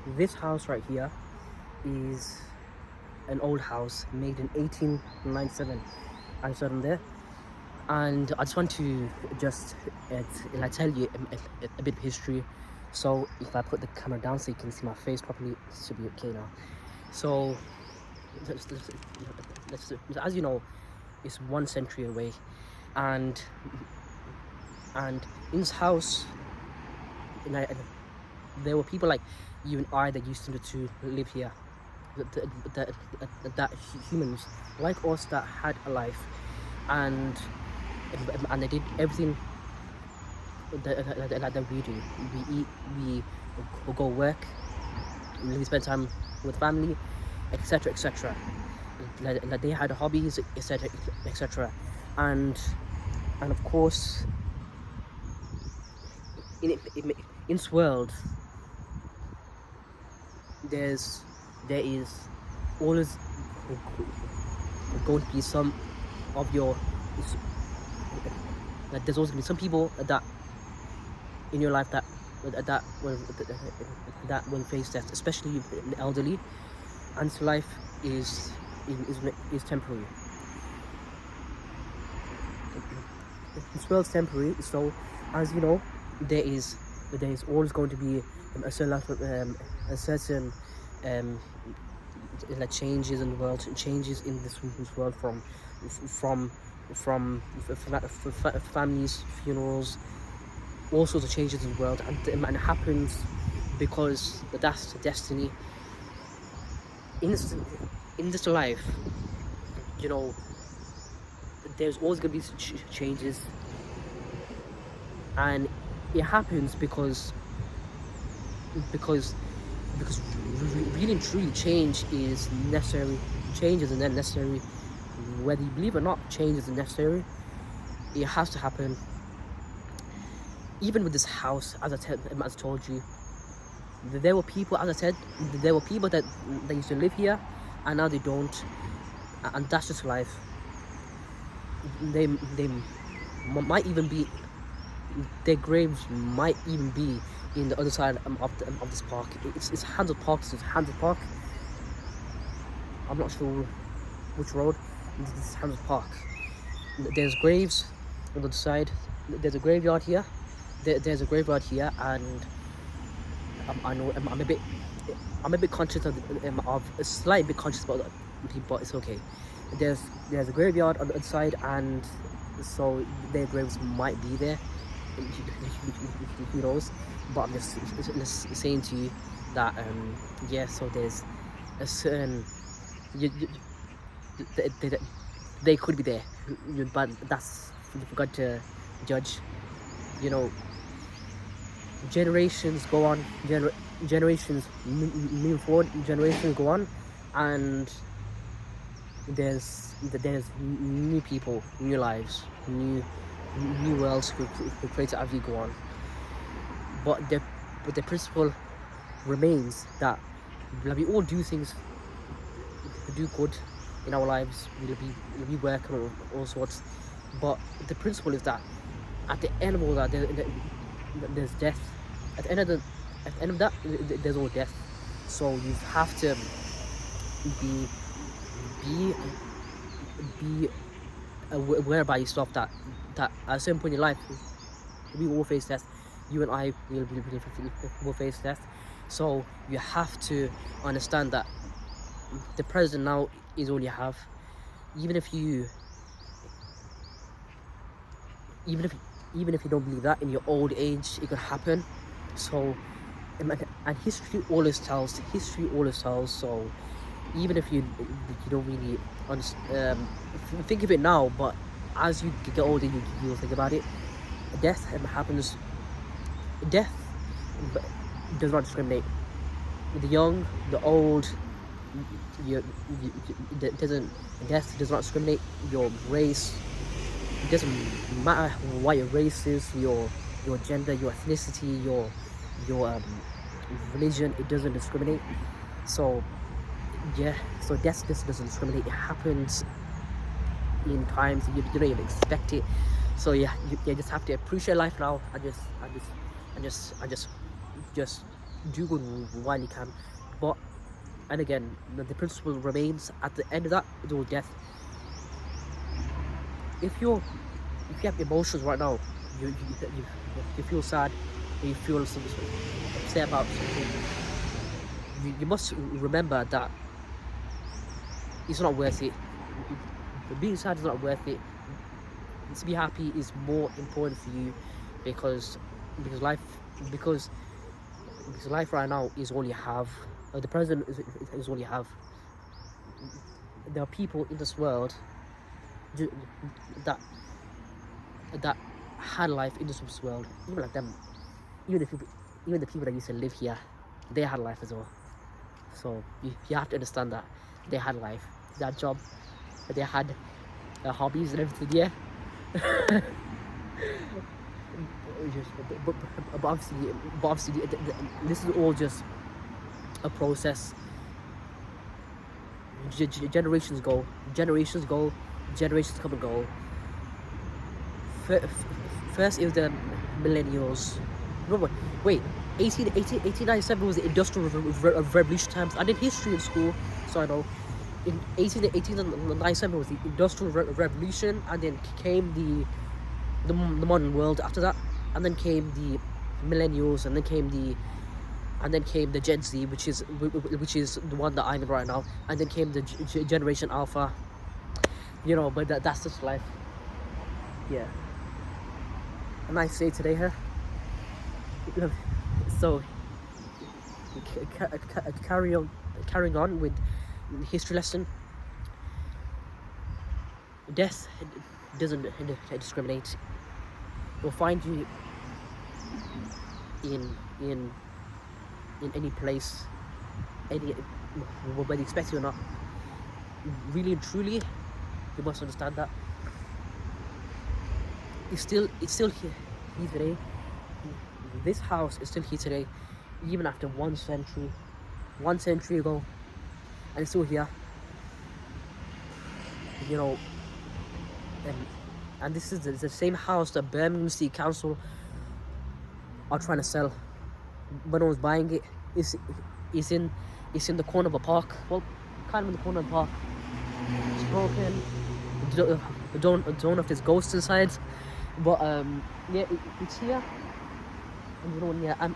This house right here is an old house made in 1897. I saw them there, and I just want to just tell you a bit of history. So if I put the camera down so you can see my face properly, it should be okay now. So as you know, it's 1 century away, and in this house, and there were people like you and I that used to live here, that humans like us that had a life, and they did everything that we do. We eat, we go work, we spend time with family, etc., etc. Like they had hobbies, etc., etc. And of course, in this world, there is always going to be some of your there's always going to be some people that in your life that will face death, especially the elderly, and so life is temporary. This world's temporary, so as you know, there is always going to be a certain like changes in the world, changes in this world, from families, funerals, all sorts of changes in the world, and it happens because that's the destiny. In this life, you know, there's always going to be changes, and it happens because really and truly change is necessary. Change is necessary, whether you believe it or not. Change is necessary. It has to happen. Even with this house, as I told you, there were people, as I said, there were people that used to live here, and now they don't, and that's just life. They might even be, their graves might even be in the other side of this park. It's Handsworth Park. It's Handsworth Park. I'm not sure which road. This is Handsworth Park. There's graves on the other side. There's a graveyard here. There's a graveyard here, and I know I'm a bit conscious of a slight bit conscious about people, but it's okay. There's a graveyard on the other side, and so their graves might be there. Who knows? But I'm just saying to you that yeah. So there's a certain they could be there, but that's you forgot to judge. You know, generations go on, generations move forward, generations go on, and there's new people, new lives, new worlds who create as we go on. But the principle remains that we all do things, we do good in our lives, we work on all sorts, but the principle is that at the end of all that, there's death. At the end of that, there's all death. So you have to be aware about yourself that at a certain point in your life, we all face death. You and I will face death. So you have to understand that the present now is all you have. Even if you don't believe that in your old age, it could happen. So, and history always tells. So, even if you don't really think of it now, but as you get older, you'll think about it. Death happens. Death does not discriminate. The young, the old. Death does not discriminate your race. It doesn't matter what your race is, your gender, your ethnicity, your religion. It doesn't discriminate. So yeah, so death just doesn't discriminate. It happens in times you don't even expect it. So yeah, you just have to appreciate life now. I just do good while you can. But and again, the principle remains at the end of that, it's all death. If you have emotions right now, you feel sad, or you feel some upset about something, you must remember that it's not worth it. Being sad is not worth it. To be happy is more important for you, because life because life right now is all you have. The present is all you have. There are people in this world that had life in this world, even like them, even the people that used to live here, they had life as well. So you have to understand that they had life, they had job, they had hobbies and everything. Yeah. but obviously, this is all just a process. Generations go, generations come and go. First it was the millennials. No, wait, 1897 was the Industrial Revolution times. I did history in school, so I know. In 1897 was the Industrial Revolution, and then came the modern world after that, and then came the millennials, and then came the Gen Z, which is the one that I'm in right now, and then came the Generation Alpha. You know, but that's just life. Yeah. A nice day today, huh? So carrying on with the history lesson. Death doesn't discriminate. It will find you in any place, whether you expect it or not. Really and truly, you must understand that it's still here today. This house is still here today, even after 1 century ago, and it's still here. You know, and this is the same house that Birmingham City Council are trying to sell, but no one's buying it. It's in the corner of a park. Well, kind of in the corner of a park. It's broken. I don't know if there's ghosts inside, but yeah, it's here. And you know, yeah, and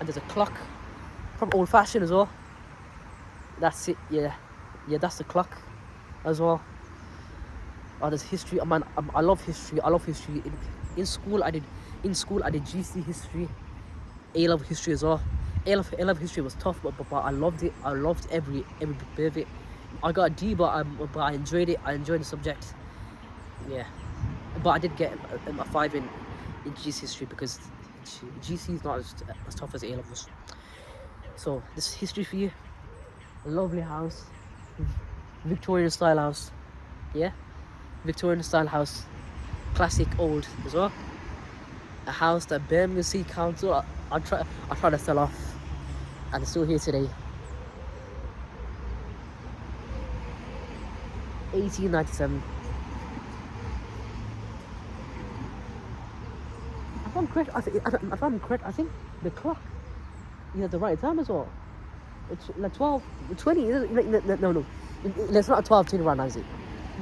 there's a clock, from old fashioned as well. That's it. Yeah, that's the clock as well. Oh, there's history. Man, I love history. In school, I did GC history, A-level history as well. A-level history was tough, but I loved it. I loved every bit of it. I got a D, but I enjoyed it. I enjoyed the subject. Yeah, but I did get a 5 in GC history, because GC is not as tough as A-levels. So this is history for you. A lovely house, Victorian style house. Yeah, Victorian style house, classic old as well. A house that Birmingham City Council I try to sell off, and it's still here today. 1897. If I'm correct, I think the clock is at the right time as well. It's like 12:20. No. It's not 12:20 right now, is it?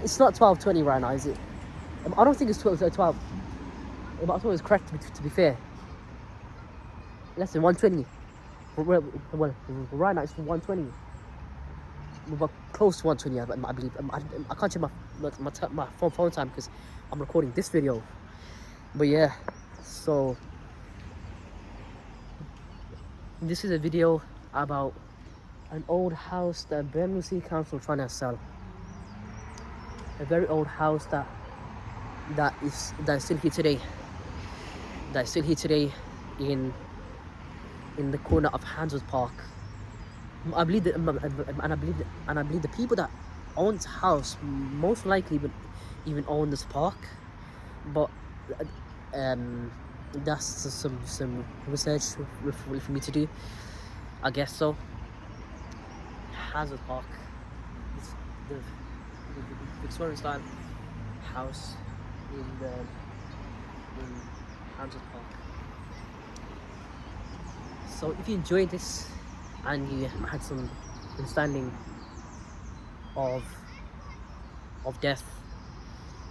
It's not 12:20 right now, is it? I don't think it's 12. But I thought it was correct, to be fair. Less than 1:20. Well, right now it's 1:20. But close to 1:20, I believe. I can't check my phone time because I'm recording this video. But yeah, so this is a video about an old house that Birmingham City Council trying to sell. A very old house that is still here today. That is still here today in the corner of Handsworth Park. I believe that, and I believe the people that own this house most likely would even own this park. But that's some research for me to do, I guess so. Handsworth Park, it's the Victorian style house in Handsworth Park. So if you enjoyed this and you had some understanding of death,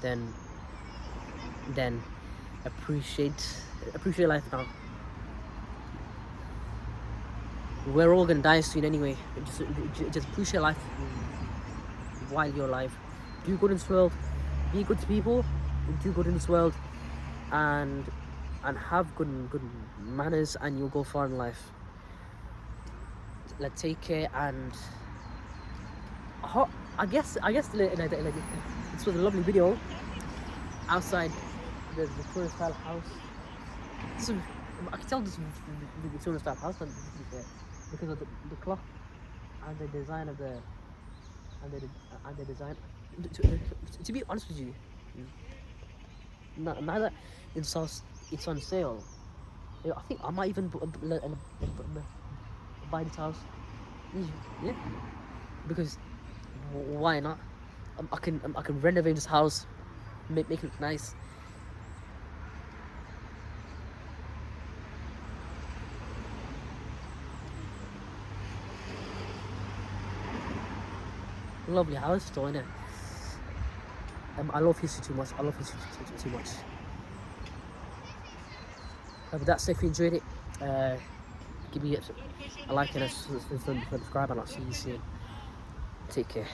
then appreciate life now. We're all gonna die soon anyway. Just appreciate life while you're alive. Do good in this world. Be good to people. Do good in this world, and have good manners, and you'll go far in life. Let's take care, and I guess this was a lovely video outside the Victorian style house. I can tell this is the Victorian style house, because of the clock and the design of the design. To be honest with you, now that it's on sale, I think I might even buy this house. Yeah, because why not? I can renovate this house, make it look nice. Lovely house, though, innit? I love history too much. Too much. But that's it. If you enjoyed it, give me a like and a subscribe, and I'll see you soon. Take care.